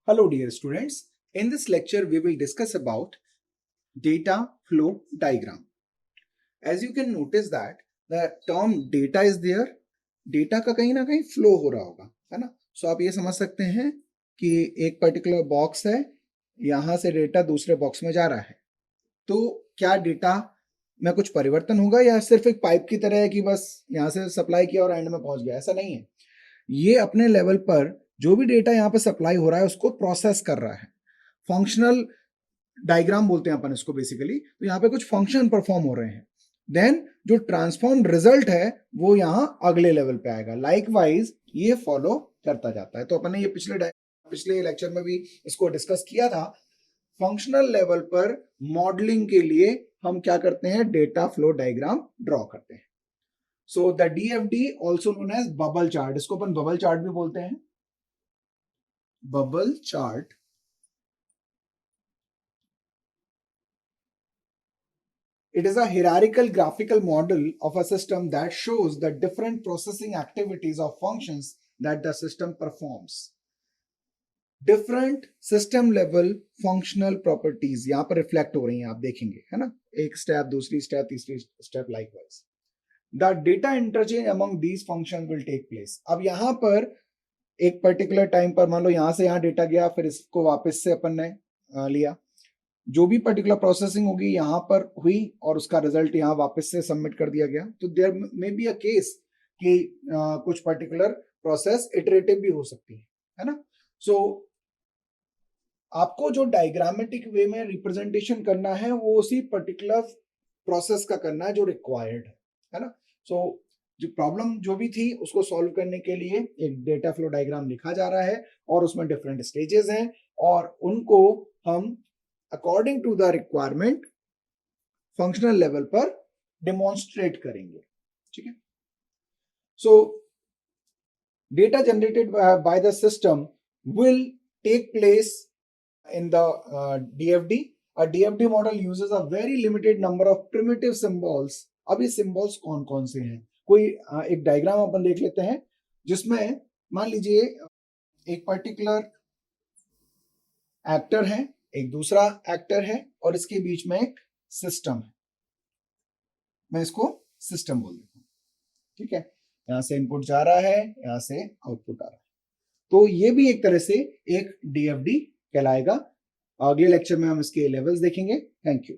Hello dear students, in this lecture we will discuss about data flow diagram. As you can notice that the term data is there, data का कहीं ना कहीं flow हो रहा होगा, है ना? So आप ये समझ सकते हैं कि एक पर्टिकुलर बॉक्स है, यहाँ से डेटा दूसरे बॉक्स में जा रहा है, तो क्या डेटा में कुछ परिवर्तन होगा या सिर्फ एक पाइप की तरह है कि बस यहाँ से सप्लाई किया और एंड में पहुंच गया? ऐसा नहीं है। ये अपने लेवल पर जो भी डेटा यहाँ पे सप्लाई हो रहा है उसको प्रोसेस कर रहा है। फंक्शनल डायग्राम बोलते हैं अपन इसको बेसिकली। तो यहाँ पे कुछ फंक्शन परफॉर्म हो रहे हैं, देन जो ट्रांसफॉर्म रिजल्ट है वो यहाँ अगले लेवल पे आएगा। लाइकवाइज ये फॉलो करता जाता है। तो अपन ने ये पिछले लेक्चर में भी इसको डिस्कस किया था। फंक्शनल लेवल पर मॉडलिंग के लिए हम क्या करते हैं, डेटा फ्लो डायग्राम ड्रॉ करते हैं। So the DFD also known as bubble chart, इसको अपन बबल चार्ट भी बोलते हैं। Bubble chart it is a hierarchical graphical model of a system that shows the different processing activities of functions that the system performs. Different system level functional properties यहाँ पर reflect हो रही हैं, आप देखेंगे, है ना? एक स्टेप, दूसरी स्टेप, तीसरी step, likewise the data interchange among these functions will take place. अब यहाँ पर एक पर्टिकुलर टाइम पर मान लो यहाँ से यहाँ डेटा गया, फिर इसको वापस से अपन ने लिया, जो भी पर्टिकुलर प्रोसेसिंग होगी यहाँ पर हुई और उसका रिजल्ट यहाँ वापस से सबमिट कर दिया गया। तो there may be a case कि कुछ पर्टिकुलर प्रोसेस इटरेटिव भी हो सकती है ना? सो आपको जो डायग्रामेटिक वे में रिप्रेजेंटेशन करना है वो उसी पर्टिकुलर प्रोसेस का करना है जो रिक्वायर्ड है ना? सो जो प्रॉब्लम जो भी थी उसको सॉल्व करने के लिए एक डेटा फ्लो डायग्राम लिखा जा रहा है और उसमें डिफरेंट स्टेजेस हैं और उनको हम according to the requirement functional level पर डेमोन्स्ट्रेट करेंगे। ठीक है? So data generated by the system will take place in the DFD. A DFD model uses a very limited number of primitive symbols. अब ये symbols कौन कौन से हैं? कोई एक डायग्राम अपन देख लेते हैं जिसमें मान लीजिए एक पर्टिकुलर एक्टर है, एक दूसरा एक्टर है और इसके बीच में एक सिस्टम है। मैं इसको सिस्टम बोल देता हूँ। ठीक है? यहां से इनपुट जा रहा है, यहां से आउटपुट आ रहा है। तो ये भी एक तरह से एक DFD कहलाएगा। अगले लेक्चर में हम इसके लेवल्स देखेंगे। Thank you.